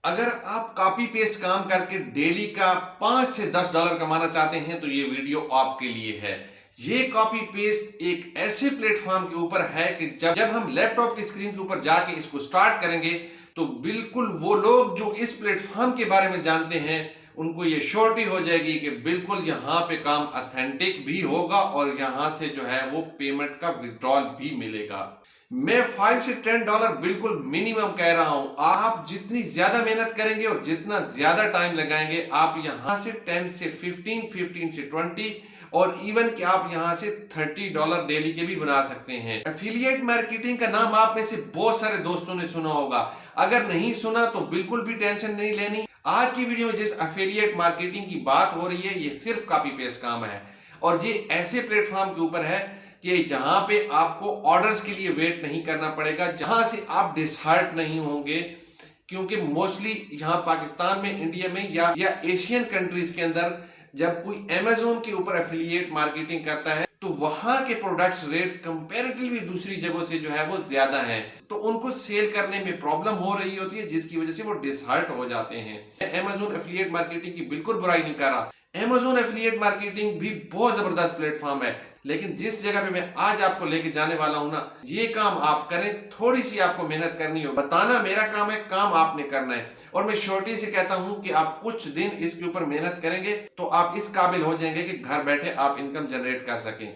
अगर आप copy paste काम करके डेली का 5 से 10 डॉलर कमाना चाहते हैं तो ये वीडियो आपके लिए है। ये कॉपी पेस्ट एक ऐसे प्लेटफॉर्म के ऊपर है कि जब हम लैपटॉप की स्क्रीन के ऊपर जाके इसको स्टार्ट करेंगे तो बिल्कुल वो लोग जो इस प्लेटफॉर्म के बारे में जानते हैं उनको ये श्योरिटी हो जाएगी कि बिल्कुल यहाँ पे काम ऑथेंटिक भी होगा और यहाँ से जो है वो पेमेंट का विड्रॉल भी मिलेगा। मैं 5 से 10 डॉलर बिल्कुल मिनिमम कह रहा हूं। आप जितनी ज्यादा मेहनत करेंगे और जितना ज्यादा टाइम लगाएंगे आप यहां से 10 से 15 से 20 और इवन कि आप यहां से 30 डॉलर डेली के भी बना सकते हैं। एफिलिएट मार्केटिंग का नाम आप में से बहुत सारे दोस्तों ने सुना होगा। अगर नहीं सुना तो बिल्कुल भी टेंशन नहीं लेनी। आज की वीडियो में जिस एफिलिएट मार्केटिंग की बात हो रही है ये सिर्फ कॉपी पेस्ट काम है और ये ऐसे प्लेटफॉर्म के ऊपर है कि जहां पे आपको ऑर्डर्स के लिए वेट नहीं करना पड़ेगा, जहां से आप डिसहार्ट नहीं होंगे, क्योंकि मोस्टली यहां पाकिस्तान में, इंडिया में या एशियन कंट्रीज के अंदर जब कोई अमेज़न के ऊपर एफिलिएट मार्केटिंग करता है तो वहां के प्रोडक्ट्स रेट कंपैरेटिवली दूसरी जगहों से जो है वो ज्यादा है, तो उनको सेल करने में प्रॉब्लम हो रही होती है जिसकी वजह से वो डिसहार्ट हो जाते हैं। अमेज़न एफिलिएट मार्केटिंग की बिल्कुल बुराई नहीं कर रहा। अमेज़न एफिलिएट मार्केटिंग भी बहुत जबरदस्त प्लेटफॉर्म है, लेकिन जिस जगह पे मैं आज आपको लेके जाने वाला हूं ना, ये काम आप करें, थोड़ी सी आपको मेहनत करनी हो। बताना मेरा काम है, काम आपने करना है। और मैं श्योरिटी से कहता हूं कि आप कुछ दिन इसके ऊपर मेहनत करेंगे तो आप इस काबिल हो जाएंगे कि घर बैठे आप इनकम जनरेट कर सकें।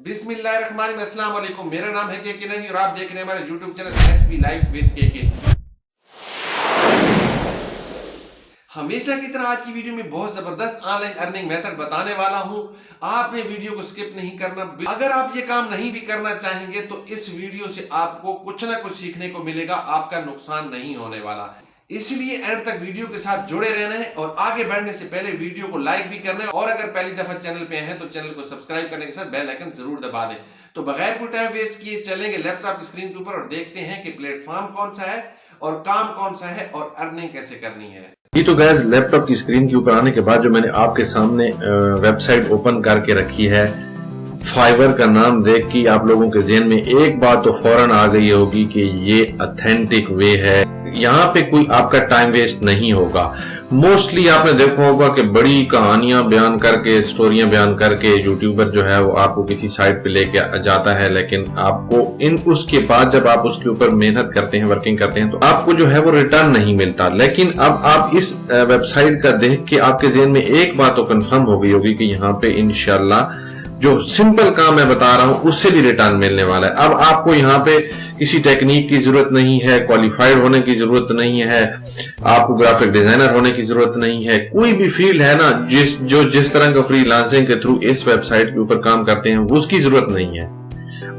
बिस्मिल्लाहिर्रहमानिर्रहीम, अस्सलाम वालेकुम। मेरा नाम है के नजी और आप देख रहे हैं हमारे YouTube channel HP life with के। हमेशा की तरह आज की वीडियो में बहुत जबरदस्त ऑनलाइन अर्निंग मेथड बताने वाला हूं। आपने वीडियो को स्किप नहीं करना। अगर आप ये काम नहीं भी करना चाहेंगे तो इस वीडियो से आपको कुछ ना कुछ सीखने को मिलेगा, आपका नुकसान नहीं होने वाला। इसलिए एंड तक वीडियो के साथ जुड़े रहना है और आगे बढ़ने से पहले वीडियो को लाइक भी करना है और अगर पहली दफा चैनल पे हैं तो चैनल को सब्सक्राइब करने के साथ बेल आइकन जरूर दबा दें। तो बगैर कोई टाइम वेस्ट किए चलेंगे लैपटॉप की स्क्रीन के ऊपर और देखते हैं कि प्लेटफॉर्म कौन सा है और काम कौन सा है और अर्निंग कैसे करनी है। ये तो गाइस लैपटॉप की स्क्रीन के ऊपर आने के बाद जो मैंने आपके सामने वेबसाइट ओपन करके रखी है, फाइवर का नाम देख के आप लोगों के ज़हन में एक बात तो फौरन आ गई होगी कि ये ऑथेंटिक वे है। यहाँ पे कोई आपका टाइम वेस्ट नहीं होगा। मोस्टली आपने देखा होगा कि बड़ी कहानियां बयान करके, स्टोरियां बयान करके यूट्यूबर जो है वो आपको किसी साइट पे लेके जाता है, लेकिन आपको उसके बाद जब आप उसके ऊपर मेहनत करते हैं, वर्किंग करते हैं, तो आपको जो है वो रिटर्न नहीं मिलता। लेकिन अब आप इस वेबसाइट का देख के आपके ज़हन में एक बात तो कंफर्म हो गई होगी कि यहाँ पे इंशाल्लाह जो सिंपल काम मैं बता रहा हूं उससे भी रिटर्न मिलने वाला है। अब आपको यहाँ पे किसी टेक्निक की जरूरत नहीं है, क्वालिफाइड होने की जरूरत नहीं है, आपको ग्राफिक डिजाइनर होने की जरूरत नहीं है। कोई भी फील्ड है ना जिस तरह का फ्रीलांसिंग के थ्रू इस वेबसाइट के ऊपर काम करते हैं उसकी जरूरत नहीं है।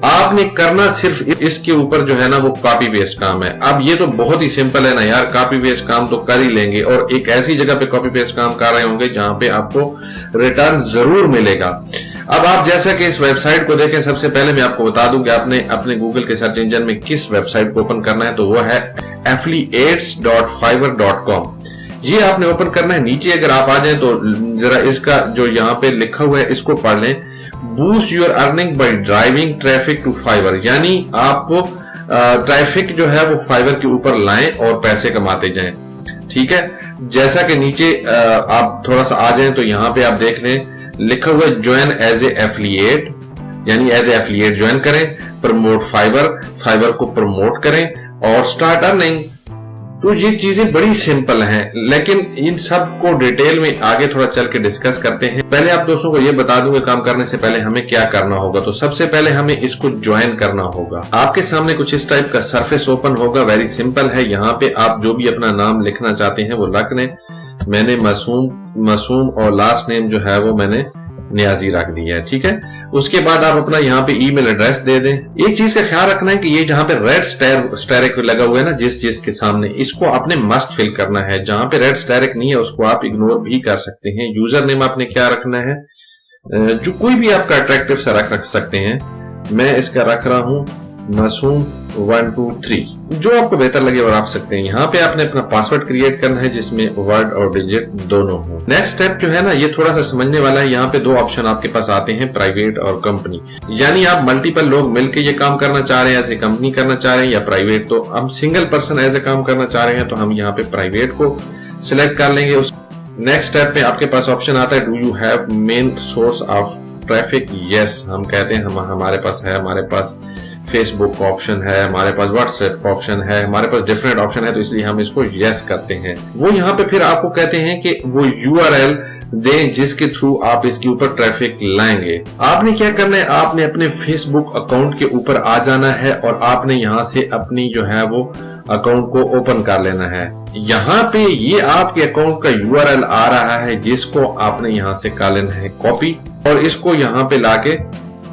आपने करना सिर्फ इसके ऊपर जो है ना वो कॉपी पेस्ट काम है। अब ये तो बहुत ही सिंपल है ना यार, कॉपी पेस्ट काम तो कर ही लेंगे और एक ऐसी जगह पे कॉपी पेस्ट काम कर रहे होंगे जहां पे आपको रिटर्न जरूर मिलेगा। अब आप जैसा कि इस वेबसाइट को देखें, सबसे पहले मैं आपको बता दूं कि आपने अपने गूगल के सर्च इंजन में किस वेबसाइट को ओपन करना है, तो वो है affiliates.fiverr.com। ये आपने ओपन करना है। नीचे अगर आप आ जाए तो जरा इसका जो यहाँ पे लिखा हुआ है इसको पढ़ लें, boost your earning by driving traffic to Fiverr, यानी आपको ट्रैफिक जो है वो फाइवर के ऊपर लाएं और पैसे कमाते जाएं। ठीक है, जैसा कि नीचे आप थोड़ा सा आ जाएं तो यहाँ पे आप देख लें लिखा हुआ है ज्वाइन एज ए एफिलिएट, यानी एज ए एफिलिएट ज्वाइन करें, प्रमोट फाइवर को प्रमोट करें और स्टार्ट अर्निंग। तो ये चीजें बड़ी सिंपल हैं, लेकिन इन सब को डिटेल में आगे थोड़ा चल के डिस्कस करते हैं। पहले आप दोस्तों को ये बता दूंगा काम करने से पहले हमें क्या करना होगा। तो सबसे पहले हमें इसको ज्वाइन करना होगा। आपके सामने कुछ इस टाइप का सरफेस ओपन होगा, वेरी सिंपल है। यहाँ पे आप जो भी अपना नाम लिखना चाहते हैं वो लिख लें। मैंने मासूम और लास्ट नेम जो है वो मैंने नियाजी रख दिया है। ठीक है, उसके बाद आप अपना यहाँ पे ईमेल एड्रेस दे दें। एक चीज का ख्याल रखना है कि ये जहां पे रेड स्टैरिक लगा हुआ है ना जिस के सामने, इसको आपने मस्ट फिल करना है। जहां पे रेड स्टैरिक नहीं है उसको आप इग्नोर भी कर सकते हैं। यूजर नेम आपने क्या रखना है, जो कोई भी आपका अट्रैक्टिव सा रख सकते हैं। मैं इसका रख रहा हूं मासूम 123 जो आपको बेहतर लगे और आप सकते हैं। यहाँ पे आपने अपना पासवर्ड क्रिएट करना है जिसमें वर्ड और डिजिट दोनों हो। नेक्स्ट स्टेप जो है ना, ये थोड़ा सा समझने वाला है। यहाँ पे दो ऑप्शन आपके पास आते हैं, प्राइवेट और कंपनी। यानी आप मल्टीपल लोग मिलकर ये काम करना चाह रहे हैं, एज ए कंपनी करना चाह रहे हैं, या प्राइवेट। तो हम सिंगल पर्सन एज ए काम करना चाह रहे हैं तो हम यहाँ पे प्राइवेट को सिलेक्ट कर लेंगे। नेक्स्ट स्टेप पे आपके पास ऑप्शन आता है, do you have main source of traffic? Yes, हम कहते हैं हमारे पास है। हमारे पास फेसबुक का ऑप्शन है, हमारे पास व्हाट्सएप का ऑप्शन है, हमारे पास डिफरेंट ऑप्शन है, तो इसलिए हम इसको यस करते हैं। वो यहाँ पे फिर आपको कहते हैं कि वो URL दें जिसके थ्रू आप इसके ऊपर ट्रैफिक लाएंगे। आपने क्या करना है, आपने अपने फेसबुक अकाउंट के ऊपर आ जाना है और आपने यहाँ से अपनी जो है वो अकाउंट को ओपन कर लेना है। यहाँ पे ये आपके अकाउंट का URL आ रहा है जिसको आपने यहाँ से कर लेना है कॉपी और इसको यहाँ पे लाके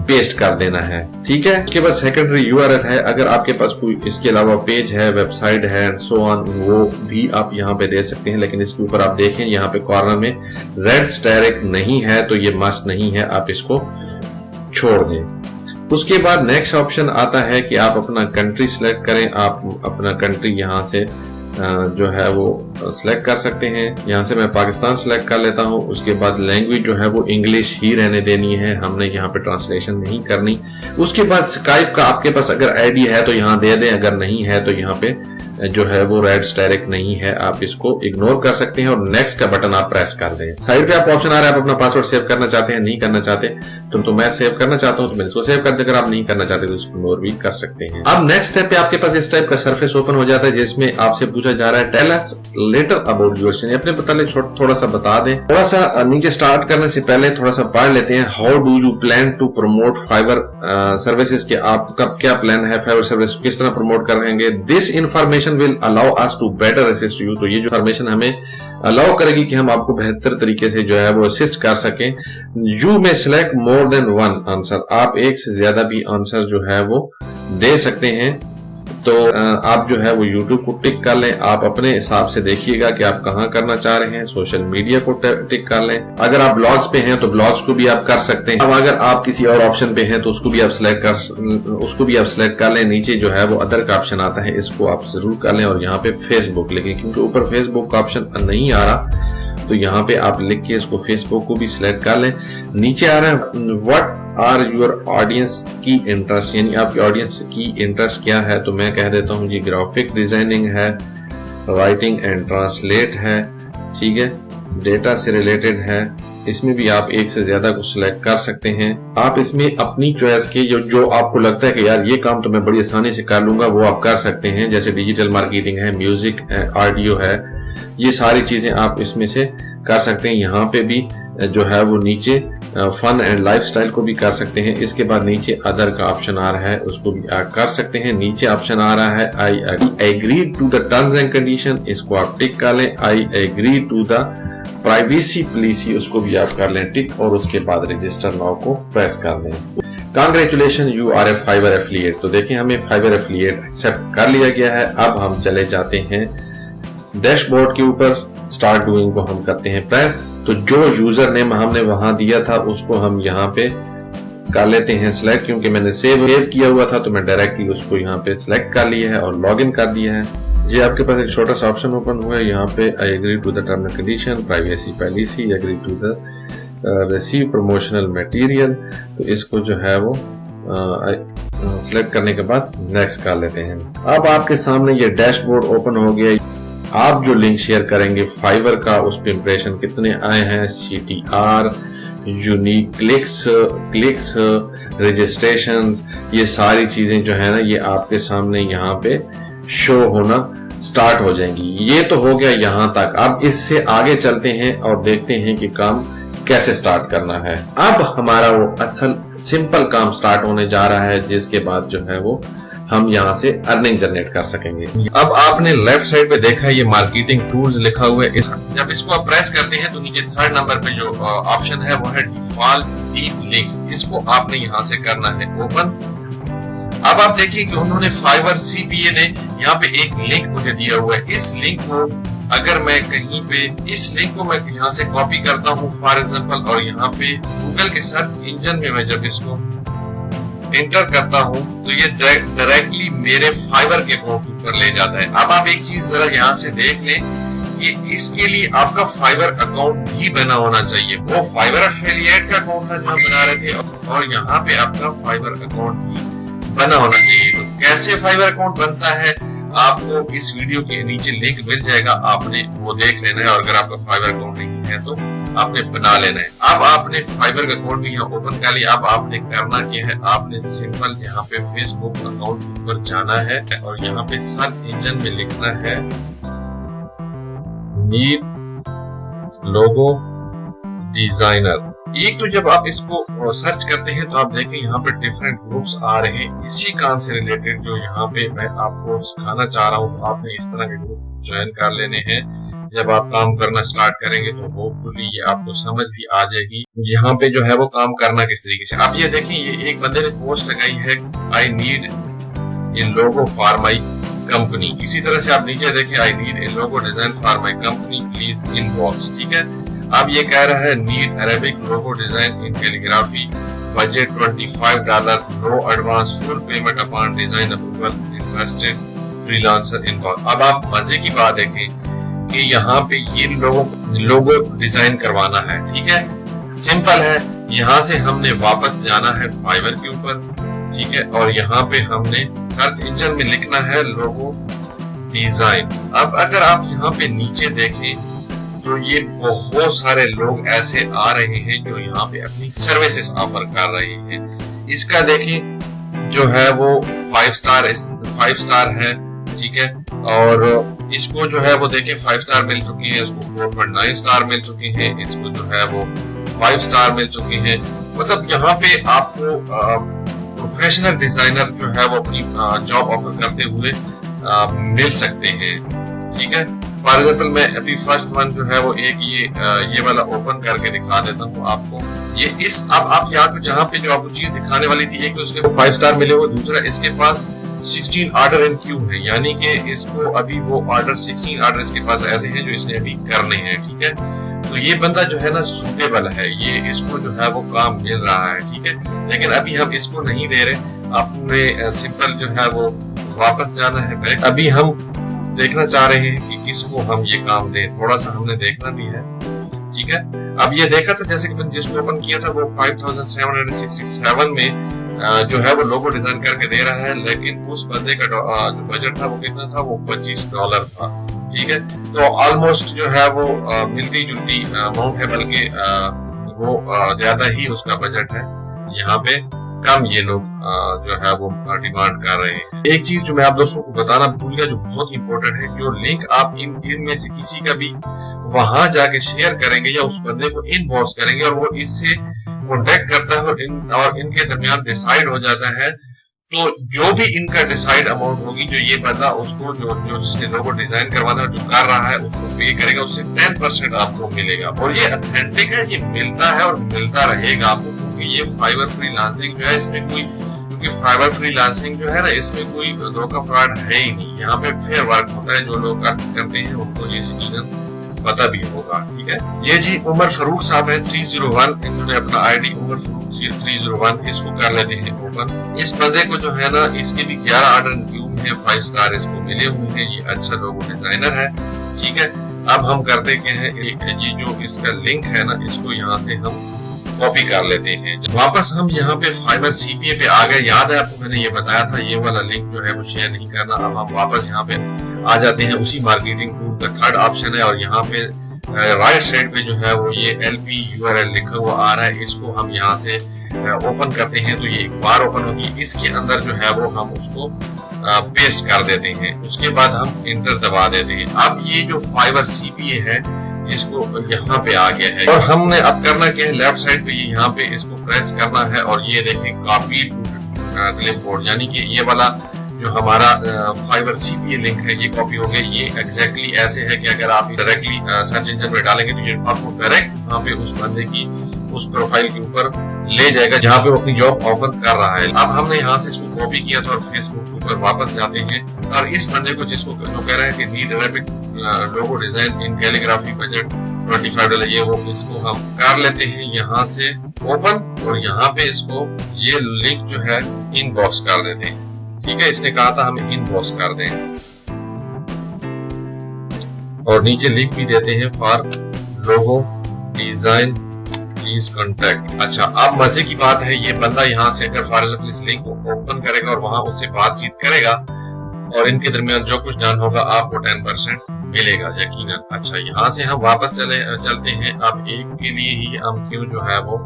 पेस्ट कर देना है। ठीक है, इसके बाद सेकेंडरी URL है। अगर आपके पास कोई इसके अलावा पेज है, वेबसाइट है, सो ऑन, वो भी आप यहाँ पे दे सकते हैं। लेकिन इसके ऊपर आप देखें यहाँ पे कॉर्नर में रेड स्टेरिक नहीं है तो ये मस्ट नहीं है, आप इसको छोड़ दें। उसके बाद नेक्स्ट ऑप्शन आता है कि आप अपना कंट्री सिलेक्ट करें। आप अपना कंट्री यहाँ से जो है वो सिलेक्ट कर सकते हैं। यहाँ से मैं पाकिस्तान सिलेक्ट कर लेता हूँ। उसके बाद लैंग्वेज जो है वो इंग्लिश ही रहने देनी है, हमने यहाँ पे ट्रांसलेशन नहीं करनी। उसके बाद स्काइप का आपके पास अगर आईडी है तो यहाँ दे दें, अगर नहीं है तो यहाँ पे जो है वो रेड स्टेरिक नहीं है, आप इसको इग्नोर कर सकते हैं और नेक्स्ट का बटन आप प्रेस कर दें। साइड पे आप ऑप्शन आ रहा है, आप अपना पासवर्ड सेव करना चाहते हैं, नहीं करना चाहते तो मैं सेव करना चाहता हूं तो मैं इसको सेव कर दे। अगर आप नहीं करना चाहते तो इसको इग्नोर भी कर सकते हैं। अब नेक्स्ट स्टेप पे आपके पास इस टाइप का सरफेस ओपन हो जाता है जिसमें आपसे पूछा जा रहा है, tell us later about yourself. अपने पहले थोड़ा सा बता दें। थोड़ा सा नीचे स्टार्ट करने से पहले थोड़ा सा पढ़ लेते हैं। How do you plan to promote Fiverr services के, आपका क्या प्लान है फाइबर सर्विस किस तरह प्रमोट कर रहेंगे। This information will allow us to better assist you. तो ये जो इंफॉर्मेशन हमें अलाउ करेगी कि हम आपको बेहतर तरीके से जो है वो असिस्ट कर सकें। यू में select more than one answer, आप एक से ज्यादा भी आंसर जो है वो दे सकते हैं। तो आप जो है वो YouTube को टिक कर लें। आप अपने हिसाब से देखिएगा कि आप कहाँ करना चाह रहे हैं। सोशल मीडिया को टिक कर लें। अगर आप ब्लॉग्स पे हैं तो ब्लॉग्स को भी आप कर सकते हैं। अब अगर आप किसी और ऑप्शन पे हैं तो उसको भी आप सिलेक्ट कर लें। नीचे जो है वो अदर का ऑप्शन आता है, इसको आप जरूर कर लें। और यहाँ पे फेसबुक, लेकिन क्योंकि ऊपर फेसबुक का ऑप्शन नहीं आ रहा तो यहाँ पे आप लिख के इसको फेसबुक को भी सिलेक्ट कर लें। नीचे आ रहा है व्हाट आर योर ऑडियंस की इंटरेस्ट, यानी आपकी ऑडियंस की इंटरेस्ट क्या है। तो मैं कह देता हूँ जी ग्राफिक डिजाइनिंग है, राइटिंग एंड ट्रांसलेट है, ठीक है, डेटा से रिलेटेड है। इसमें भी आप एक से ज्यादा कुछ सिलेक्ट कर सकते हैं। आप इसमें अपनी चॉइस के जो आपको लगता है कि यार ये काम तो मैं बड़ी आसानी से कर लूंगा वो आप कर सकते हैं। जैसे डिजिटल मार्केटिंग है, म्यूजिक है, ऑडियो है, ये सारी चीजें आप इसमें से कर सकते हैं। यहाँ पे भी जो है वो नीचे फन एंड लाइफस्टाइल को भी कर सकते हैं। इसके बाद नीचे अदर का ऑप्शन आ रहा है, उसको भी आप कर सकते हैं। नीचे ऑप्शन आ रहा है I agree to the terms and condition, इसको आप टिक कर लें। I agree to the privacy policy, उसको भी आप कर लें टिक और उसके बाद रजिस्टर नाउ को प्रेस कर लें। Congratulation you are a Fiverr affiliate. तो देखें हमें फाइबर एफिलिएट एक्सेप्ट कर लिया गया है। अब हम चले जाते हैं डैशबोर्ड के ऊपर, स्टार्ट डूइंग को हम करते हैं प्रेस। तो जो यूजर नेम हमने वहां दिया था उसको हम यहाँ पे कर लेते हैं सिलेक्ट। क्योंकि मैंने सेव किया हुआ था तो मैं डायरेक्टली उसको यहाँ पे सिलेक्ट कर लिया है और लॉग इन कर दिया है। ये आपके पास एक छोटा सा ऑप्शन ओपन हुआ है। यहाँ पे I agree to the term and condition, privacy policy, agree to the receive promotional material. तो इसको जो है वो सिलेक्ट करने के बाद नेक्स्ट कर लेते हैं। अब आपके सामने ये डैशबोर्ड ओपन हो गया। आप जो लिंक शेयर करेंगे फाइवर का, उस पे इंप्रेशन कितने आए हैं, CTR, यूनिक क्लिक्स, रजिस्ट्रेशंस, ये सारी चीजें जो है ना ये आपके सामने यहाँ पे शो होना स्टार्ट हो जाएंगी। ये तो हो गया यहाँ तक। अब इससे आगे चलते हैं और देखते हैं कि काम कैसे स्टार्ट करना है। अब हमारा वो असल सिंपल काम स्टार्ट होने जा रहा है, जिसके बाद जो है वो हम यहाँ से अर्निंग जनरेट कर सकेंगे। अब आपने लेफ्ट साइड पे देखा है ये मार्केटिंग टूल्स लिखा हुआ है। जब इसको आप प्रेस करते हैं तो नीचे थर्ड नंबर पे जो ऑप्शन है वो है डिफॉल्ट डीप लिंक्स। इसको आपने यहाँ से करना है ओपन। अब आप देखिए कि उन्होंने फाइवर CPA ने यहाँ पे एक लिंक मुझे दिया हुआ है। इस लिंक को अगर मैं कहीं पे इस लिंक को मैं यहाँ से कॉपी करता हूँ फॉर एग्जाम्पल, और यहाँ पे गूगल के सर्च इंजन में मैं जब इसको एंटर करता हूँ तो ये डायरेक्टली मेरे फाइवर के अकाउंट पर ले जाता है। अब आप एक चीज जरा यहाँ से देख लें कि इसके लिए आपका फाइवर अकाउंट भी बना होना चाहिए। वो फाइवर एफिलिएट का अकाउंट था जो हम बना रहे थे, और यहाँ पे आपका फाइवर अकाउंट भी बना होना चाहिए। तो कैसे फाइवर अकाउंट बनता है आपको इस वीडियो के नीचे लिंक मिल जाएगा, आपने वो देख लेना है। और अगर आपका फाइवर अकाउंट नहीं है तो आपने बना लेना है। अब आपने फाइबर का अकाउंट भी यहाँ ओपन कर लिया। अब आपने करना क्या है, आपने सिंपल यहाँ पे फेसबुक अकाउंट पर जाना है और यहाँ पे सर्च इंजन में लिखना है नीड लोगो डिजाइनर। एक तो जब आप इसको सर्च करते हैं तो आप देखें यहाँ पे डिफरेंट ग्रुप्स आ रहे हैं इसी काम से रिलेटेड, जो यहाँ पे मैं आपको सिखाना चाह रहा हूँ। तो आपने इस तरह के ग्रुप ज्वाइन कर लेने हैं। जब आप काम करना स्टार्ट करेंगे तो होपफुली ये आपको समझ भी आ जाएगी यहाँ पे जो है वो काम करना किस तरीके से। आप ये देखें, ये एक बंदे ने पोस्ट लगाई है, I need a logo for my company. इसी तरह से आप नीचे देखें, I need a logo design for my company please inbox. ठीक है, अब ये कह रहा है need Arabic logo design in calligraphy, budget $25, no advance, full payment upon design approval, interested freelancer inbox. अब आप मजे की बात देखें कि यहाँ पे ये लोगो डिजाइन करवाना है। ठीक है, सिंपल है। यहाँ से हमने वापस जाना है फाइवर के ऊपर, ठीक है, और यहाँ पे हमने सर्च इंजन में लिखना है लोगो डिजाइन। अब अगर आप यहाँ पे नीचे देखें तो ये बहुत सारे लोग ऐसे आ रहे हैं जो यहाँ पे अपनी सर्विसेज ऑफर कर रहे हैं। इसका देखें जो है वो 5 स्टार है, ठीक है, और इसको जो है वो देखिए 5 स्टार मिल चुकी है, इसको 4.9 स्टार मिल चुकी है, इसको जो है वो 5 स्टार मिल चुकी है। मतलब यहाँ पे आपको प्रोफेशनल डिजाइनर जो है वो अपनी जॉब ऑफर करते हुए मिल सकते हैं। ठीक है, फॉर एग्जाम्पल मैं अभी फर्स्ट वन जो है वो एक ये वाला ओपन करके दिखा देता हूँ आपको। ये इस अब आप यहाँ पे जहाँ पे जो आपको चीज दिखाने वाली थी, एक तो उसके 5 स्टार मिले हुए, दूसरा इसके पास 16 ऑर्डर इन क्यू है, यानी कि इसको अभी वो ऑर्डर 16 ऑर्डर इसके पास ऐसे हैं जो इसने अभी करने हैं। ठीक है, तो ये बंदा जो है ना सूटेबल है, ये इसको जो है वो काम मिल रहा है। ठीक है, लेकिन अभी हम इसको नहीं दे रहे, आपने सिंपल जो है वो वापस जाना है बैक। अभी हम देखना चाह रहे हैं कि किसको हम ये काम दें, थोड़ा सा हमने देखना भी है। ठीक है, अब ये देखा था जैसे कि मैंने जिसको ओपन किया था वो 5767 में जो है वो लोगो डिजाइन करके दे रहा है, लेकिन उस बंदे का जो बजट था वो कितना था, वो $25 था। ठीक है, तो ऑलमोस्ट जो है वो मिलती जुलती अमाउंट है, बल्कि वो ज्यादा ही उसका बजट है। यहाँ पे कम ये लोग जो है वो डिमांड कर रहे हैं। एक चीज जो मैं आप दोस्तों को बताना भूल गया, जो बहुत इंपॉर्टेंट है, जो लिंक आप इनमें से किसी का भी वहां जाके शेयर करेंगे या उस बंदे को इनबॉक्स करेंगे और वो इससे कॉन्टेक्ट करता है और इनके दरमियान डिसाइड हो जाता है, तो जो भी इनका डिसाइड अमाउंट होगी, जो ये बंदा उसको जो जिसने लोगो डिजाइन करवाना जो कर रहा है उसको पे करेगा, उससे 10% आपको मिलेगा। और ये ऑथेंटिक है, ये मिलता है और मिलता रहेगा आपको, क्योंकि ये फाइवर फ्रीलांसिंग जो है इसमें कोई, क्योंकि फाइवर फ्रीलांसिंग जो है ना इसमें कोई धोखा फ्रॉड है ही नहीं। यहाँ पे फेयर वर्क होता है, जो लोग करते हैं उनको ये चीजें पता भी होगा। ठीक है, ये जी उमर फारूक साहब है 301, इन्होंने अपना आईडी उमर फारूक 301, इसको कर लेते हैं ओपन। इस बंदे को जो है ना इसके भी 11 ऑर्डर क्यू है, 5 स्टार इसको मिले हुए हैं, ये अच्छा लोगो डिजाइनर है। ठीक है, अब हम करते क्या है, ये जो इसका लिंक है ना इसको यहाँ से हम कॉपी कर लेते हैं। वापस हम यहाँ पे फाइवर सीपीए पे आ गए। याद है आपको मैंने ये बताया था ये वाला लिंक जो है वो शेयर नहीं करना। अब हम वापस यहाँ पे आ जाते हैं, उसी मार्केटिंग टूल का थर्ड ऑप्शन है और यहाँ पे राइट साइड पे जो है वो ये LP URL लिखा हुआ आ रहा है, इसको हम यहाँ से ओपन करते हैं तो ये एक बार ओपन होगी। इसके अंदर जो है वो हम उसको पेस्ट कर देते हैं, उसके बाद हम इंटर दबा देते हैं। अब ये जो फाइवर सीपीए है इसको यहाँ पे आ गया है और हमने अब करना क्या है, लेफ्ट साइड पे यहाँ पे इसको प्रेस करना है और ये देखें कॉपी क्लिपबोर्ड, यानी कि ये वाला जो हमारा फाइवर सीपीए लिंक है ये कॉपी हो गया। ये एग्जैक्टली ऐसे है कि अगर आप डायरेक्टली सर्च इंजन में डालेंगे तो ये आपको डायरेक्ट वहाँ पे उस बंदे की उस प्रोफाइल के ऊपर ले जाएगा जहाँ पे वो अपनी जॉब ऑफर कर रहा है। अब हमने यहाँ से इसको कॉपी किया था और फेसबुक के ऊपर वापस जाते हैं और इस बंदे को जिसको जो कह रहे हैं कि need Arabic logo design in calligraphy budget $25 ये वो, इसको हम कर लेते हैं यहाँ से ओपन और यहाँ पे इसको ये लिंक जो है इनबॉक्स कर देते हैं। ठीक है, इसने कहा था हमें इनबॉक्स कर दें और नीचे लिंक भी देते हैं for logo design please contact. अच्छा, अब मजे की बात है ये बंदा यहाँ से अगर फॉर एग्जाम्पल इस लिंक को ओपन करेगा और वहां उससे बातचीत करेगा और इनके दरमियान जो कुछ डन होगा आपको 10% मिलेगा यकीनन। अच्छा, यहाँ से हम वापस चलते हैं। अब एक के लिए ही हम क्यों जो है वो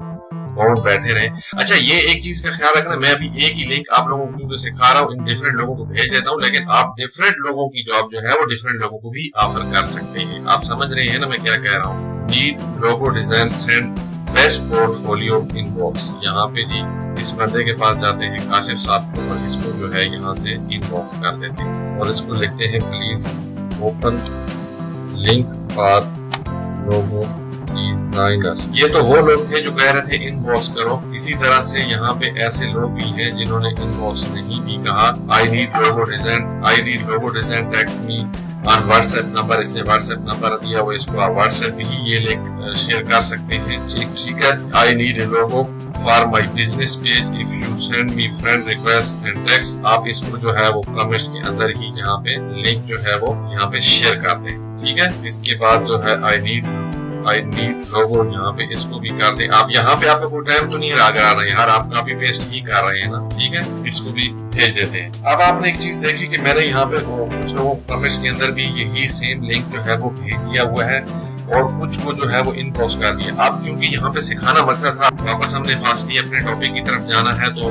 बाउंड बैठे रहे। अच्छा, ये एक चीज का ख्याल रखना, मैं अभी एक ही लिंक आप लोगों को सिखा रहा हूँ, इन डिफरेंट लोगों को भेज देता हूँ, लेकिन आप डिफरेंट लोगों की जॉब जो है वो डिफरेंट लोगों को भी ऑफर कर सकते हैं। आप समझ रहे हैं ना मैं क्या कह रहा हूँ। Need logo design send best portfolio inbox, यहाँ पे जी इस बंदे के पास जाते हैं काशिफ साहब को और इसको जो है यहाँ से इनबॉक्स कर देते हैं और इसको लिखते हैं please open link for logo designer. ये तो वो लोग थे जो कह रहे थे इनबॉक्स करो, इसी तरह से यहाँ पे ऐसे लोग भी हैं जिन्होंने इनबॉक्स नहीं भी कहा। I need logo design text me on WhatsApp number, इसने व्हाट्सएप नंबर दिया हुआ, इसको आप व्हाट्सएप भी ये लिंक शेयर कर सकते हैं। ठीक है, I need a logo for my business page if you send me friend request and text, आप इसको जो है वो कमेंट्स के अंदर ही यहाँ पे लिंक जो है वो यहाँ पे शेयर कर दें। ठीक है, इसके बाद जो है आई नीड लोगो यहाँ पे इसको भी कर दें। आप यहाँ पे आपको कोई टाइम तो नहीं लगा रहा यार, आप कॉपी पेस्ट ही कर रहे हैं ना। ठीक है, इसको भी भेज देते हैं। अब आपने एक चीज देखी कि मैंने यहाँ पे कुछ लोगों कमेंट्स के अंदर भी यही सेम लिंक जो है वो भेज दिया हुआ है और कुछ को जो है वो इनबॉक्स कर दिया। अब क्योंकि यहाँ पे सिखाना मकसद था, वापस हमने फास्टली अपने टॉपिक की तरफ जाना है, तो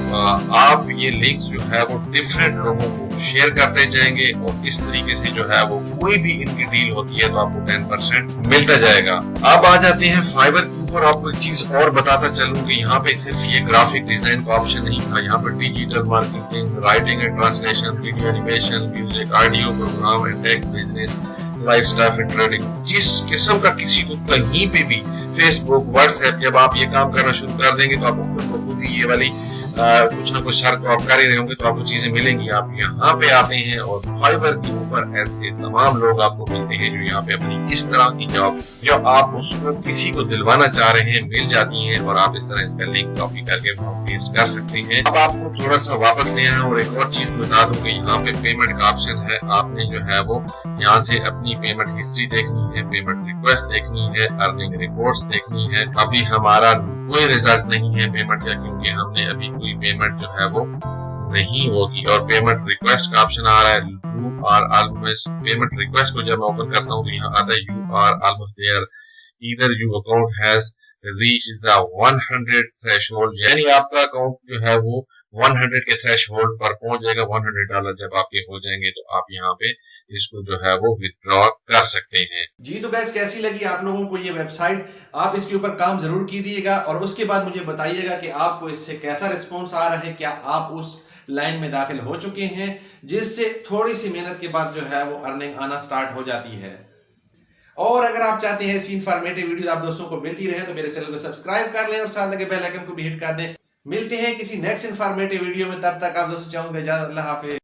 आप ये लिंक्स जो है वो डिफरेंट लोगों को शेयर करते जाएंगे और इस तरीके से जो है वो कोई भी इनकी डील होती है तो आपको 10% मिलता जाएगा। अब आ जाते हैं फाइवर के ऊपर। आपको एक चीज और बताता चलूं कि यहाँ पे सिर्फ ये ग्राफिक डिजाइन का ऑप्शन नहीं था, यहाँ पर digital marketing, writing and translation, video animation, music, audio, program and tech, business, lifestyle and trading, जिस किस्म का किसी को कहीं पे भी फेसबुक, व्हाट्सएप, जब आप ये काम करना शुरू कर देंगे तो आपको खुद ब खुद ही ये वाली कुछ ना कुछ शर्त आप कर ही रहे होंगे तो आपको चीजें मिलेंगी। आप यहाँ पे आते हैं और फाइवर के ऊपर ऐसे तमाम लोग आपको मिलते हैं जो यहाँ पे अपनी इस तरह की जॉब जो आप उसको किसी को दिलवाना चाह रहे हैं मिल जाती हैं और आप इस तरह इसका लिंक कॉपी करके पेस्ट कर सकते हैं। अब आपको थोड़ा सा वापस ले आना और एक और चीज बता दूं कि यहाँ पे पेमेंट का ऑप्शन है। आपने जो है वो यहाँ से अपनी पेमेंट हिस्ट्री देखनी है, पेमेंट रिक्वेस्ट देखनी है, अर्निंग रिपोर्ट्स देखनी है। अभी हमारा कोई रिजल्ट नहीं है पेमेंट का क्योंकि हमने अभी कोई पेमेंट जो है वो नहीं होगी। और पेमेंट रिक्वेस्ट का ऑप्शन आ रहा है, you are almost, payment request को जब मैं ओपन करता हूँ तो यहाँ आता है you are almost there, either you account has reach the 100 threshold, यानी आपका अकाउंट जो है वो 100 के थ्रेशोल्ड पर पहुंच जाएगा। $100 जब आपके हो जाएंगे तो आप यहाँ पे इसको जो है वो विथड्रॉ कर सकते हैं। जी तो गाइस, कैसी लगी आप लोगों को ये वेबसाइट? आप इसके ऊपर काम जरूर कीजिएगा और उसके बाद मुझे बताइएगा कि आपको इससे कैसा रिस्पॉन्स आ रहा है, क्या आप उस लाइन में दाखिल हो चुके हैं जिससे थोड़ी सी मेहनत के बाद जो है वो अर्निंग आना स्टार्ट हो जाती है। और अगर आप चाहते हैं ऐसी इंफॉर्मेटिव वीडियो आप दोस्तों को मिलती रहे तो मेरे चैनल को सब्सक्राइब कर लें और साथ लगे बेल आइकन को भी हिट कर दें। मिलते हैं किसी नेक्स्ट इंफॉर्मेटिव वीडियो में, तब तक आप दोस्तों चाहूंगा इजाजत, अल्लाह हाफिज।